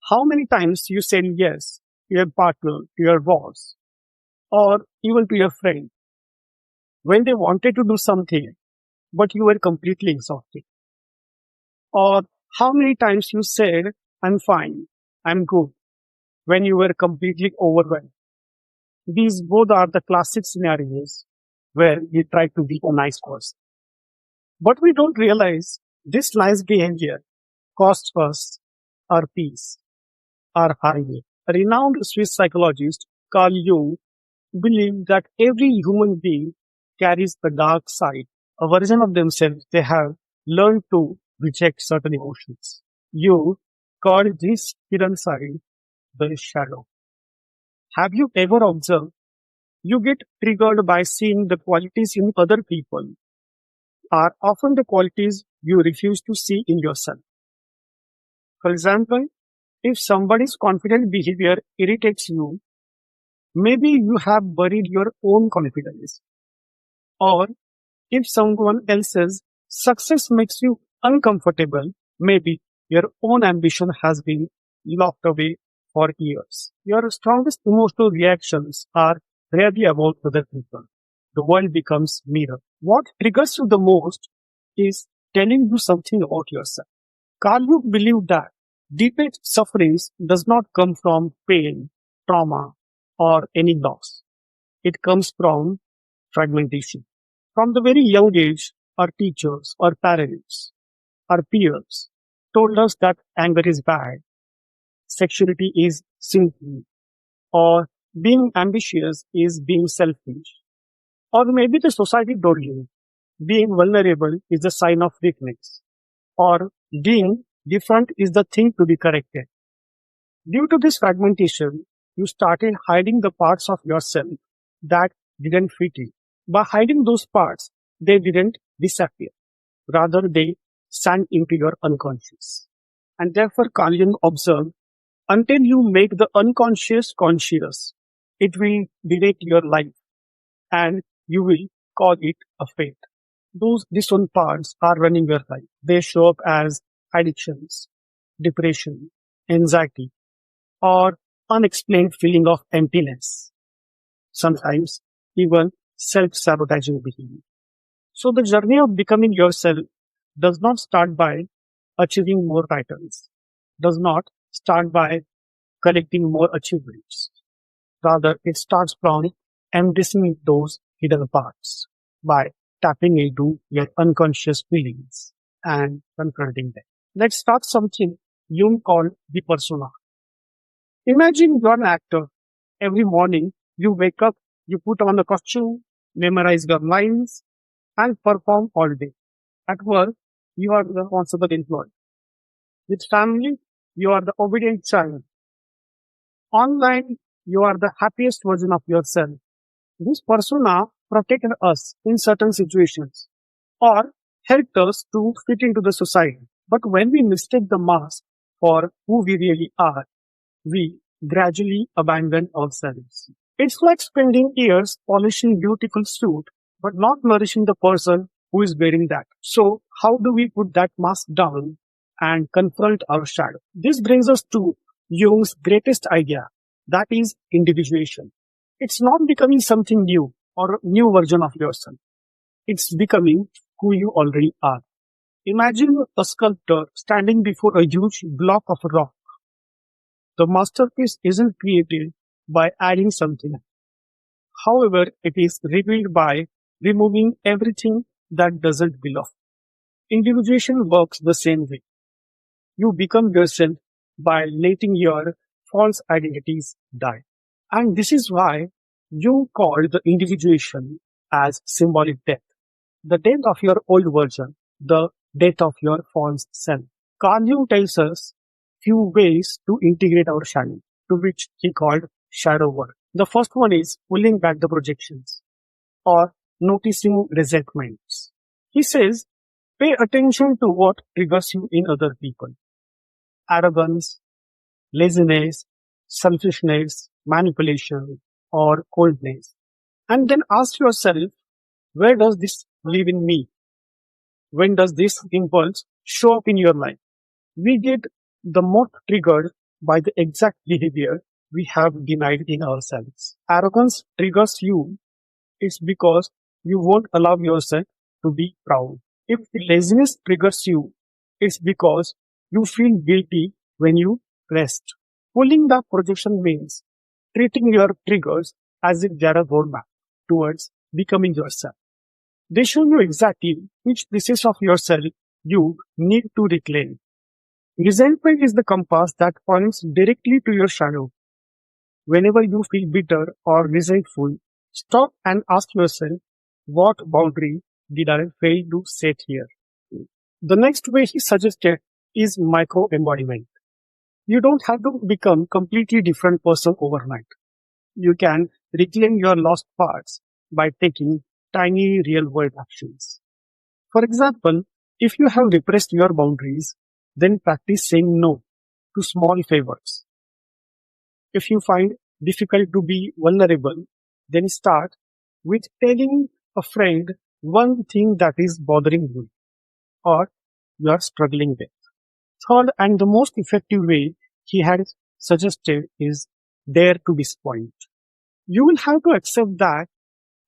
How many times you said yes to your partner, to your boss, or even to your friend when they wanted to do something, but you were completely exhausted? Or how many times you said, I'm fine, I'm good, when you were completely overwhelmed? These both are the classic scenarios where we try to be a nice person. But we don't realize this nice behavior costs us our peace, our harmony. A renowned Swiss psychologist, Carl Jung, believed that every human being carries a dark side, a version of themselves they have learned to reject certain emotions. Jung called this hidden side the shadow. Have you ever observed you get triggered by seeing the qualities in other people are often the qualities you refuse to see in yourself? For example, if somebody's confident behavior irritates you, maybe you have buried your own confidence. Or if someone else's success makes you uncomfortable, maybe your own ambition has been locked away for years. Your strongest emotional reactions are rarely about other people. The world becomes mirror. What triggers you the most is telling you something about yourself. Carl Jung believed that deepest sufferings does not come from pain, trauma, or any loss. It comes from fragmentation. From the very young age, our teachers, our parents, our peers told us that anger is bad, sexuality is sinful, or being ambitious is being selfish. Or maybe the society told you being vulnerable is a sign of weakness, or being different is the thing to be corrected. Due to this fragmentation, you started hiding the parts of yourself that didn't fit you. By hiding those parts, they didn't disappear. Rather, they sank into your unconscious. And therefore, Carl Jung observed, until you make the unconscious conscious, it will direct your life and you will call it a fate. Those disowned parts are running your life. They show up as addictions, depression, anxiety, or unexplained feeling of emptiness. Sometimes even self-sabotaging behavior. So the journey of becoming yourself does not start by achieving more titles, does not start by collecting more achievements. Rather, it starts from embracing those hidden parts by tapping into your unconscious feelings and confronting them. Let's start something Jung called the persona. Imagine you're an actor. Every morning you wake up, you put on a costume, memorize your lines, and perform all day. At work, you are the responsible employee. With family, you are the obedient child. Online, you are the happiest version of yourself. This persona protected us in certain situations or helped us to fit into the society. But when we mistake the mask for who we really are, we gradually abandon ourselves. It's like spending years polishing beautiful suit, but not nourishing the person who is wearing that. So how do we put that mask down and confront our shadow? This brings us to Jung's greatest idea, that is individuation. It's not becoming something new or a new version of yourself. It's becoming who you already are. Imagine a sculptor standing before a huge block of rock. The masterpiece isn't created by adding something. However, it is revealed by removing everything that doesn't belong. Individuation works the same way. You become yourself by letting your false identities die. And this is why Jung called the individuation as symbolic death. The death of your old version, the death of your false self. Carl Jung tells us few ways to integrate our shadow, to which he called shadow work. The first one is pulling back the projections or noticing resentments. He says, pay attention to what triggers you in other people. Arrogance, laziness, selfishness, manipulation, or coldness. And then ask yourself, where does this live in me? When does this impulse show up in your life? We get the most triggered by the exact behavior we have denied in ourselves. Arrogance triggers you, it's because you won't allow yourself to be proud. If laziness triggers you, it's because you feel guilty when you rest. Pulling the projection means treating your triggers as if they're a roadmap towards becoming yourself. They show you exactly which pieces of yourself you need to reclaim. Resentment is the compass that points directly to your shadow. Whenever you feel bitter or resentful, stop and ask yourself, what boundary did I fail to set here? The next way he suggested is micro embodiment. You don't have to become completely different person overnight. You can reclaim your lost parts by taking tiny real world actions. For example, if you have repressed your boundaries, then practice saying no to small favors. If you find difficult to be vulnerable, then start with telling a friend one thing that is bothering you or you are struggling with. Third and the most effective way he had suggested is dare to disappoint. You will have to accept that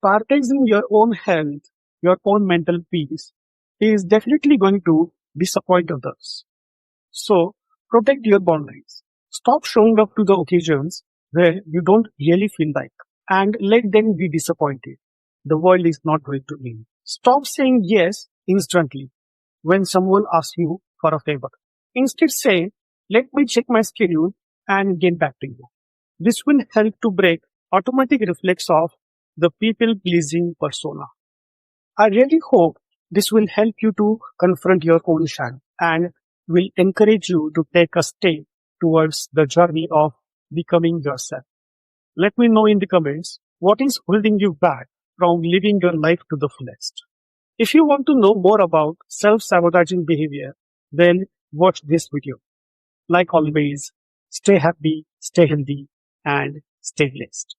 prioritizing your own health, your own mental peace is definitely going to disappoint others. So protect your boundaries. Stop showing up to the occasions where you don't really feel like and let them be disappointed. The world is not going to win. Stop saying yes instantly when someone asks you for a favor. Instead say, let me check my schedule and get back to you. This will help to break automatic reflex of the people pleasing persona. I really hope this will help you to confront your own shadow and will encourage you to take a step towards the journey of becoming yourself. Let me know in the comments what is holding you back from living your life to the fullest. If you want to know more about self-sabotaging behavior, then watch this video. Like always, stay happy, stay healthy, and stay blessed.